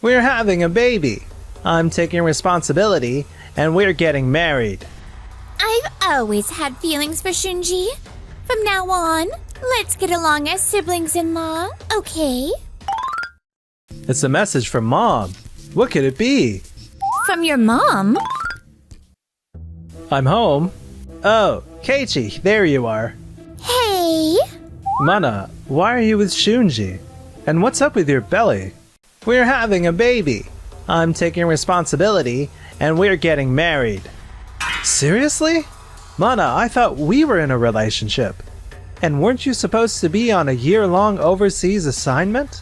We're having a baby. I'm taking responsibility, and we're getting married. I've always had feelings for Shunji. From now on, let's get along as siblings-in-law, okay? It's a message from Mom. What could it be? From your mom? I'm home. Oh, Keiichi, there you are. Hey! Mana, why are you with Shunji? And what's up with your belly? We're having a baby. I'm taking responsibility, and we're getting married. Seriously? Mana, I thought we were in a relationship. And weren't you supposed to be on a year-long overseas assignment?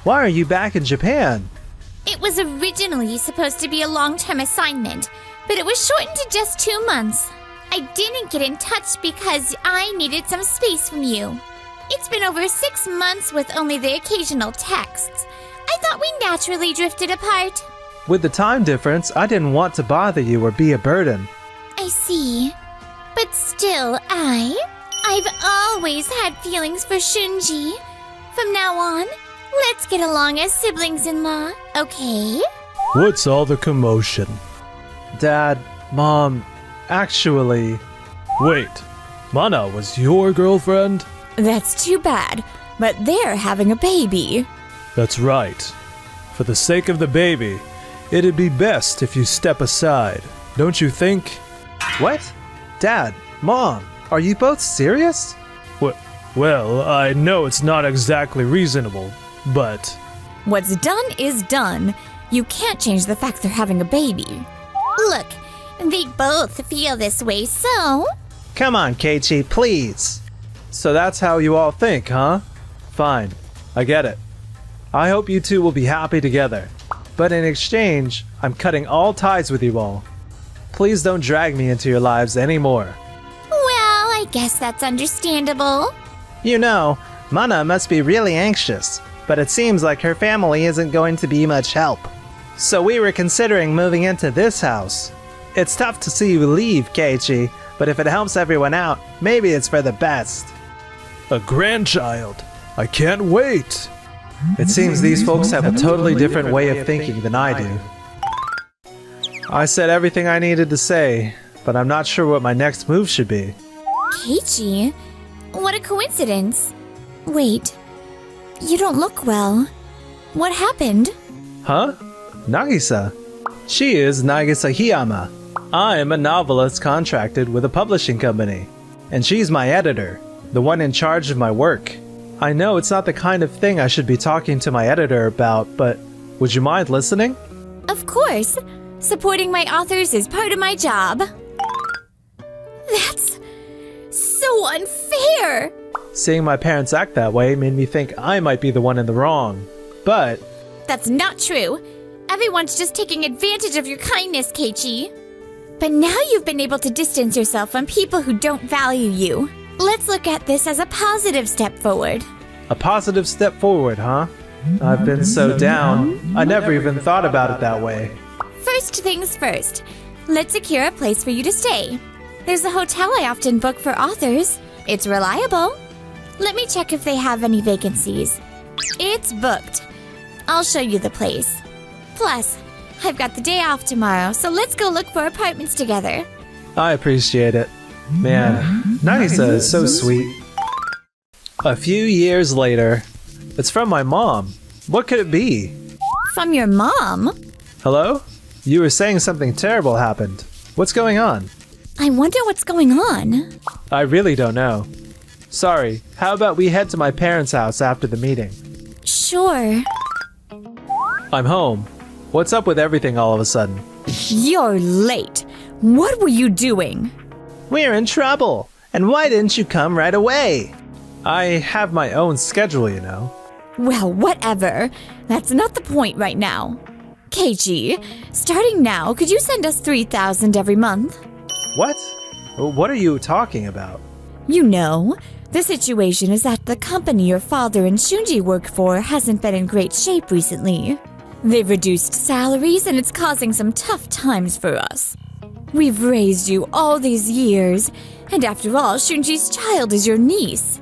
Why are you back in Japan? It was originally supposed to be a long-term assignment, but it was shortened to just 2 months. I didn't get in touch because I needed some space from you. It's been over 6 months with only the occasional texts. I thought we naturally drifted apart. With the time difference, I didn't want to bother you or be a burden. I see. But still, I've always had feelings for Shunji. From now on, let's get along as siblings-in-law, okay? What's all the commotion? Dad, Mom, actually... Wait, Mana was your girlfriend? That's too bad, but they're having a baby. That's right. For the sake of the baby, it'd be best if you step aside, don't you think? What? Dad, Mom, are you both serious? Well, I know it's not exactly reasonable, but... What's done is done. You can't change the fact they're having a baby. Look, they both feel this way, so... Come on, Keiichi, please. So that's how you all think, huh? Fine, I get it. I hope you two will be happy together. But in exchange, I'm cutting all ties with you all. Please don't drag me into your lives anymore. Well, I guess that's understandable. You know, Mana must be really anxious, but it seems like her family isn't going to be much help. So we were considering moving into this house. It's tough to see you leave, Keiichi, but if it helps everyone out, maybe it's for the best. A grandchild. I can't wait. It seems these folks have a totally different way of thinking than I do. I said everything I needed to say, but I'm not sure what my next move should be. Keiichi? What a coincidence. Wait, you don't look well. What happened? Huh? Nagisa. She is Nagisa Hiyama. I am a novelist contracted with a publishing company, and she's my editor, the one in charge of my work. I know it's not the kind of thing I should be talking to my editor about, but would you mind listening? Of course. Supporting my authors is part of my job. That's so unfair! Seeing my parents act that way made me think I might be the one in the wrong, but... That's not true. Everyone's just taking advantage of your kindness, Keiichi. But now you've been able to distance yourself from people who don't value you. Let's look at this as a positive step forward. A positive step forward, huh? I've been so down, I never even thought about it that way. First things first, let's secure a place for you to stay. There's a hotel I often book for authors. It's reliable. Let me check if they have any vacancies. It's booked. I'll show you the place. Plus, I've got the day off tomorrow, so let's go look for apartments together. I appreciate it. Man, Nagisa is so sweet. A few years later. It's from my mom. What could it be? From your mom? Hello? You were saying something terrible happened. What's going on? I wonder what's going on. I really don't know. Sorry, how about we head to my parents' house after the meeting? Sure. I'm home. What's up with everything all of a sudden? You're late. What were you doing? We're in trouble. And why didn't you come right away? I have my own schedule, you know. Well, whatever. That's not the point right now. Keiichi, starting now, could you send us 3,000 every month? What? What are you talking about? You know, the situation is that the company your father and Shunji work for hasn't been in great shape recently. They've reduced salaries and it's causing some tough times for us. We've raised you all these years, and after all, Shunji's child is your niece.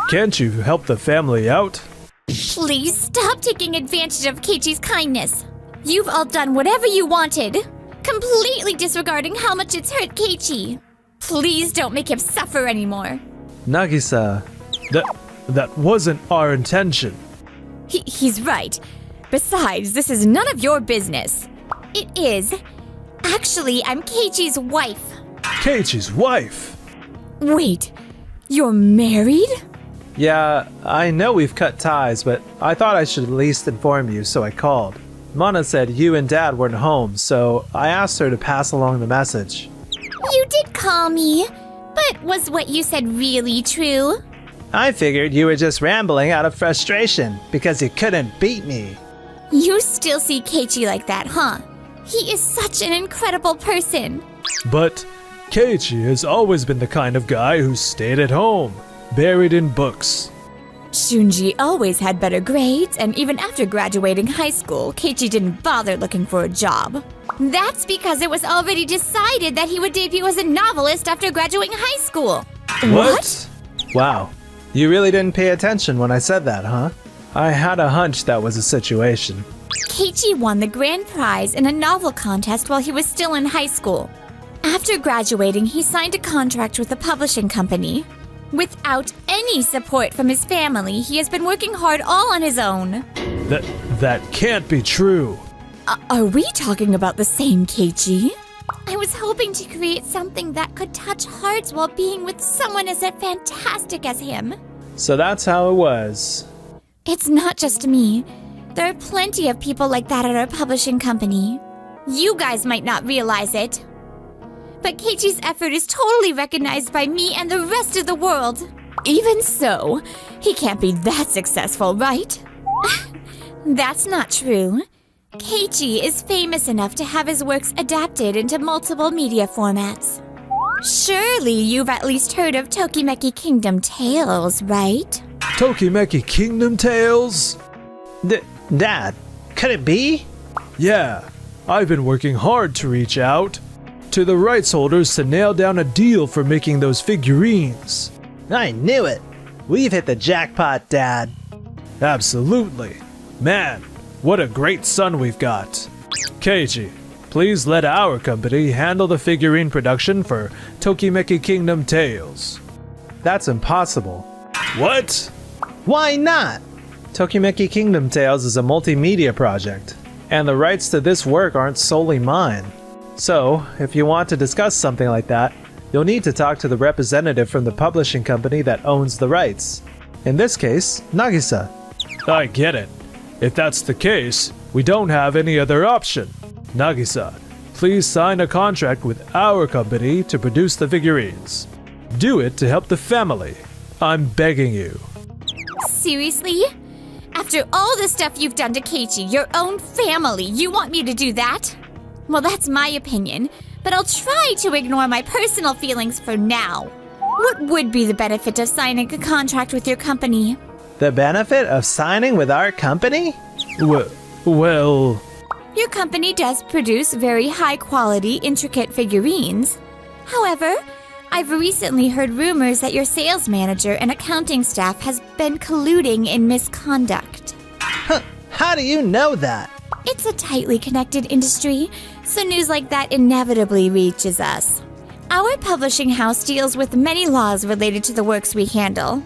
Can't you help the family out? Please stop taking advantage of Keiichi's kindness. You've all done whatever you wanted, completely disregarding how much it's hurt Keiichi. Please don't make him suffer anymore. Nagisa, That wasn't our intention. He's right. Besides, this is none of your business. It is. Actually, I'm Keiichi's wife. Keiichi's wife? Wait, you're married? yeah, I know we've cut ties, but I thought I should at least inform you, so I called. Mana said you and Dad weren't home, so I asked her to pass along the message. You did call me, but was what you said really true? I figured you were just rambling out of frustration because you couldn't beat me. You still see Keiichi like that, huh? He is such an incredible person. But Keiichi has always been the kind of guy who stayed at home, buried in books. Shunji always had better grades, and even after graduating high school, Keiichi didn't bother looking for a job. That's because it was already decided that he would debut as a novelist after graduating high school. What? Wow, you really didn't pay attention when I said that, huh? I had a hunch that was the situation. Keiichi won the grand prize in a novel contest while he was still in high school. After graduating, he signed a contract with a publishing company. Without any support from his family, he has been working hard all on his own. That can't be true. Are we talking about the same Keiichi? I was hoping to create something that could touch hearts while being with someone as fantastic as him. So that's how it was. It's not just me. There are plenty of people like that at our publishing company. You guys might not realize it, but Keiichi's effort is totally recognized by me and the rest of the world. Even so, he can't be that successful, right? That's not true. Keiichi is famous enough to have his works adapted into multiple media formats. Surely you've at least heard of Tokimeki Kingdom Tales, right? Tokimeki Kingdom Tales? Dad, could it be? Yeah, I've been working hard to reach out to the rights holders to nail down a deal for making those figurines. I knew it. We've hit the jackpot, Dad. Absolutely. Man, what a great son we've got. Keiichi, please let our company handle the figurine production for Tokimeki Kingdom Tales. That's impossible. What? Why not? Tokimeki Kingdom Tales is a multimedia project, and the rights to this work aren't solely mine. So, if you want to discuss something like that, you'll need to talk to the representative from the publishing company that owns the rights. In this case, Nagisa. I get it. If that's the case, we don't have any other option. Nagisa, please sign a contract with our company to produce the figurines. Do it to help the family. I'm begging you. Seriously? After all the stuff you've done to Keiichi, your own family, you want me to do that? Well, that's my opinion, but I'll try to ignore my personal feelings for now. What would be the benefit of signing a contract with your company? The benefit of signing with our company? Well... Your company does produce very high-quality, intricate figurines. However, I've recently heard rumors that your sales manager and accounting staff has been colluding in misconduct. How do you know that? It's a tightly connected industry, so news like that inevitably reaches us. Our publishing house deals with many laws related to the works we handle.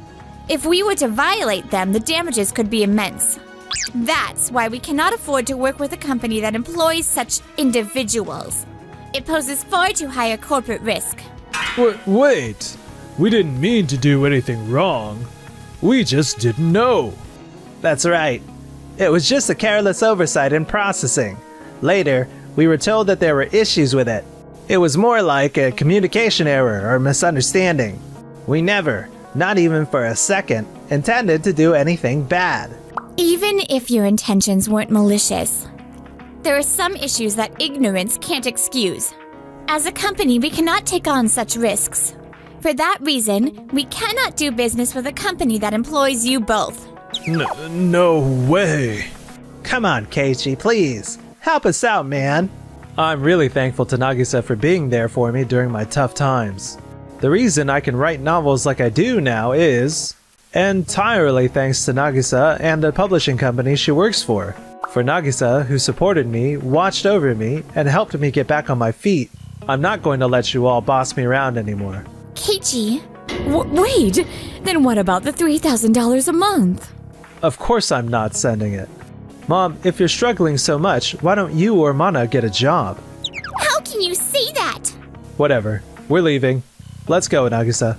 If we were to violate them, the damages could be immense. That's why we cannot afford to work with a company that employs such individuals. It poses far too high a corporate risk. Wait, we didn't mean to do anything wrong. We just didn't know. That's right. It was just a careless oversight in processing. Later, we were told that there were issues with it. It was more like a communication error or misunderstanding. We never, not even for a second, intended to do anything bad. Even if your intentions weren't malicious, there are some issues that ignorance can't excuse. As a company, we cannot take on such risks. For that reason, we cannot do business with a company that employs you both. No way. Come on, Keiichi, please. Help us out, man. I'm really thankful to Nagisa for being there for me during my tough times. The reason I can write novels like I do now is entirely thanks to Nagisa and the publishing company she works for. For Nagisa, who supported me, watched over me, and helped me get back on my feet, I'm not going to let you all boss me around anymore. Keiichi, wait! Then what about the $3,000 a month? Of course I'm not sending it. Mom, if you're struggling so much, why don't you or Mana get a job? How can you say that? Whatever. We're leaving. Let's go, Nagisa.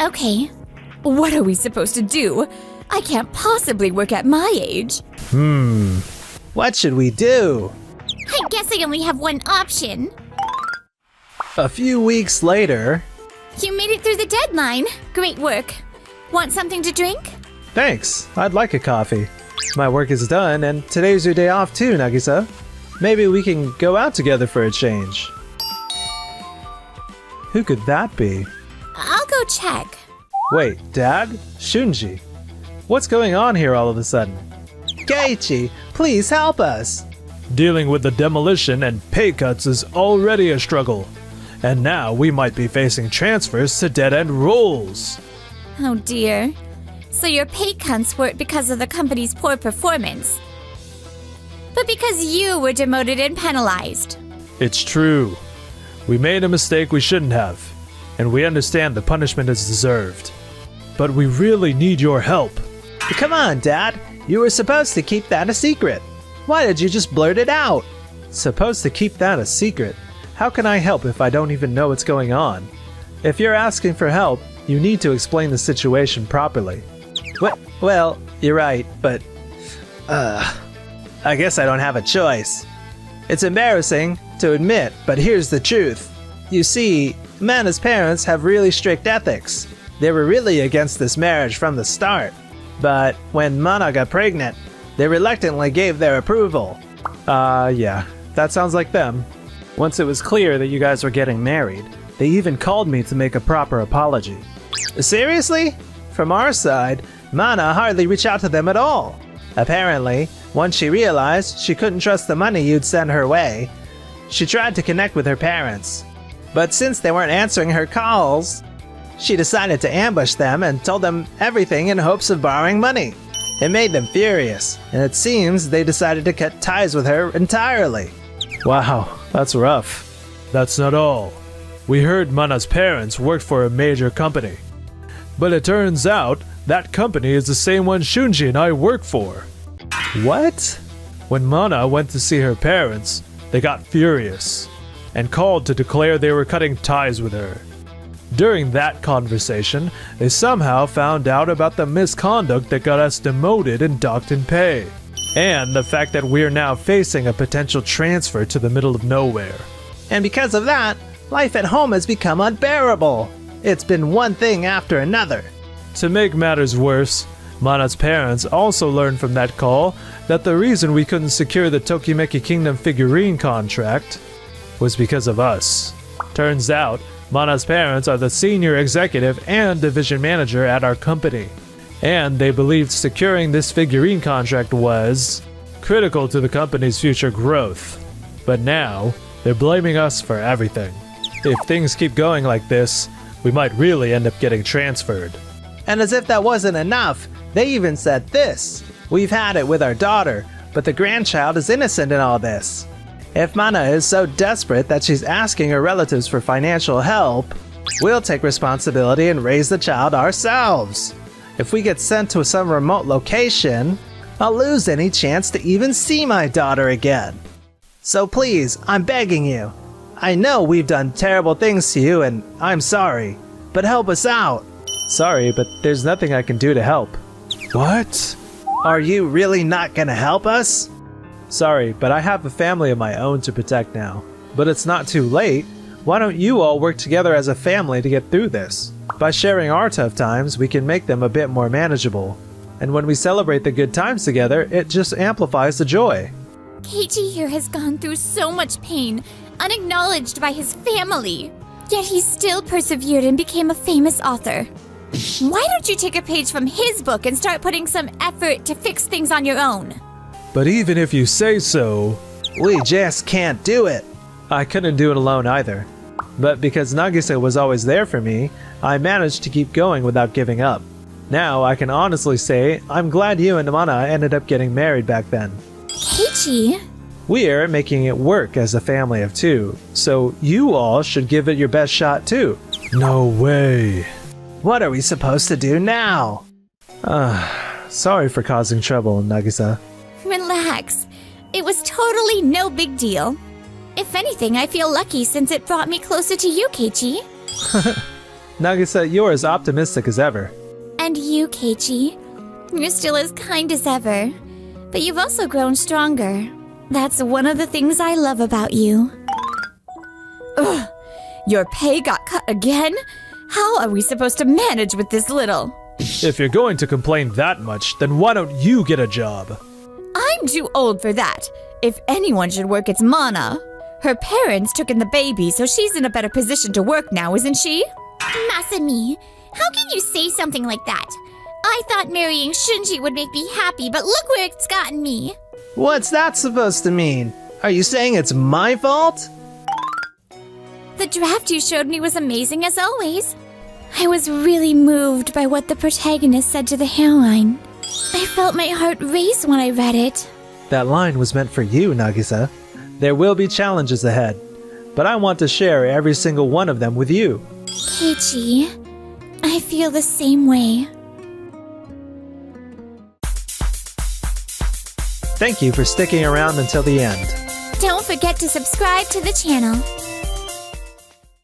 Okay. What are we supposed to do? I can't possibly work at my age. What should we do? I guess I only have one option. A few weeks later... You made it through the deadline. Great work. Want something to drink? Thanks. I'd like a coffee. My work is done, and today's your day off too, Nagisa. Maybe we can go out together for a change. Who could that be? I'll go check. Wait, Dad? Shunji? What's going on here all of a sudden? Keiichi, please help us! Dealing with the demolition and pay cuts is already a struggle. And now we might be facing transfers to dead-end roles. Oh dear. So your pay cuts weren't because of the company's poor performance, but because you were demoted and penalized. It's true. We made a mistake we shouldn't have, and we understand the punishment is deserved. But we really need your help. Come on, Dad. You were supposed to keep that a secret. Why did you just blurt it out? Supposed to keep that a secret? How can I help if I don't even know what's going on? If you're asking for help, you need to explain the situation properly. Well, you're right, but... I guess I don't have a choice. It's embarrassing to admit, but here's the truth. You see, Mana's parents have really strict ethics. They were really against this marriage from the start. But when Mana got pregnant, they reluctantly gave their approval. Yeah, that sounds like them. Once it was clear that you guys were getting married, they even called me to make a proper apology. Seriously? From our side, Mana hardly reached out to them at all. Apparently, once she realized she couldn't trust the money you'd send her way, she tried to connect with her parents. But since they weren't answering her calls, she decided to ambush them and told them everything in hopes of borrowing money. It made them furious, and it seems they decided to cut ties with her entirely. Wow, that's rough. That's not all. We heard Mana's parents worked for a major company. But it turns out that company is the same one Shunji and I work for. What? When Mana went to see her parents, they got furious and called to declare they were cutting ties with her. During that conversation, they somehow found out about the misconduct that got us demoted and docked in pay, and the fact that we're now facing a potential transfer to the middle of nowhere. And because of that, life at home has become unbearable. It's been one thing after another. To make matters worse, Mana's parents also learned from that call that the reason we couldn't secure the Tokimeki Kingdom figurine contract was because of us. Turns out, Mana's parents are the senior executive and division manager at our company, and they believed securing this figurine contract was critical to the company's future growth. But now, they're blaming us for everything. If things keep going like this, we might really end up getting transferred. And as if that wasn't enough, they even said this. We've had it with our daughter, but the grandchild is innocent in all this. If Mana is so desperate that she's asking her relatives for financial help, we'll take responsibility and raise the child ourselves. If we get sent to some remote location, I'll lose any chance to even see my daughter again. So please, I'm begging you. I know we've done terrible things to you and I'm sorry, but help us out. Sorry, but there's nothing I can do to help. What? Are you really not gonna help us? Sorry, but I have a family of my own to protect now. But it's not too late. Why don't you all work together as a family to get through this? By sharing our tough times, we can make them a bit more manageable. And when we celebrate the good times together, it just amplifies the joy. Keiichi here has gone through so much pain, unacknowledged by his family. Yet he still persevered and became a famous author. Why don't you take a page from his book and start putting some effort to fix things on your own? But even if you say so, we just can't do it. I couldn't do it alone either. But because Nagisa was always there for me, I managed to keep going without giving up. Now I can honestly say I'm glad you and Mana ended up getting married back then. Keiichi, Keiichi. We're making it work as a family of two, so you all should give it your best shot too. No way. What are we supposed to do now? Sorry for causing trouble, Nagisa. Relax. It was totally no big deal. If anything, I feel lucky since it brought me closer to you, Keiichi. Nagisa, you're as optimistic as ever. And you, Keiichi. You're still as kind as ever. But you've also grown stronger. That's one of the things I love about you. Ugh, your pay got cut again? How are we supposed to manage with this little? If you're going to complain that much, then why don't you get a job? I'm too old for that. If anyone should work, it's Mana. Her parents took in the baby, so she's in a better position to work now, isn't she? Masami, how can you say something like that? I thought marrying Shunji would make me happy, but look where it's gotten me. What's that supposed to mean? Are you saying it's my fault? The draft you showed me was amazing as always. I was really moved by what the protagonist said to the heroine. I felt my heart race when I read it. That line was meant for you, Nagisa. There will be challenges ahead, but I want to share every single one of them with you. Keiichi, I feel the same way. Thank you for sticking around until the end. Don't forget to subscribe to the channel.